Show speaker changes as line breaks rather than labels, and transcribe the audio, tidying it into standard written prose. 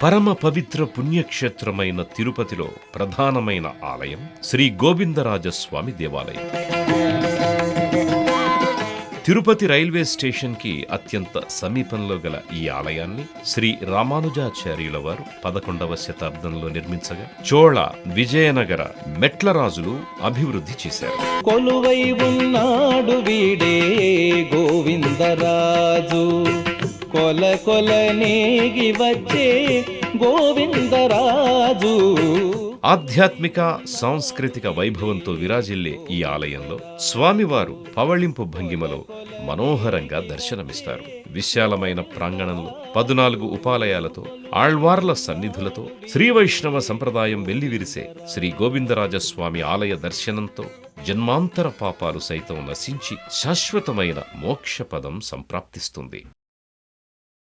పరమ పవిత్ర పుణ్యక్షేత్రమైన తిరుపతిలో ప్రధానమైన ఆలయం శ్రీ గోవిందరాజస్వామి దేవాలయం. తిరుపతి రైల్వే స్టేషన్కి అత్యంత సమీపంలో గల ఈ ఆలయాన్ని శ్రీ రామానుజాచార్యుల వారు 11వ శతాబ్దంలో నిర్మించగా చోళ, విజయనగర, మెట్ల రాజులు అభివృద్ధి చేశారు.
కొలువై ఉన్నాడు వీడే గోవిందరాజు, కొల కొల నేగి వచ్చే గోవిందరాజు.
ఆధ్యాత్మిక, సాంస్కృతిక వైభవంతో విరాజిల్లే ఈ ఆలయంలో స్వామివారు పవళింపు భంగిమలో మనోహరంగా దర్శనమిస్తారు. విశాలమైన ప్రాంగణంలో 14 ఉపాలయాలతో, ఆళ్వార్ల సన్నిధులతో శ్రీ వైష్ణవ సంప్రదాయం వెల్లివిరిసే శ్రీ గోవిందరాజస్వామి ఆలయ దర్శనంతో జన్మాంతర పాపాలు సైతం నశించి శాశ్వతమైన మోక్షపదం సంప్రాప్తిస్తుంది.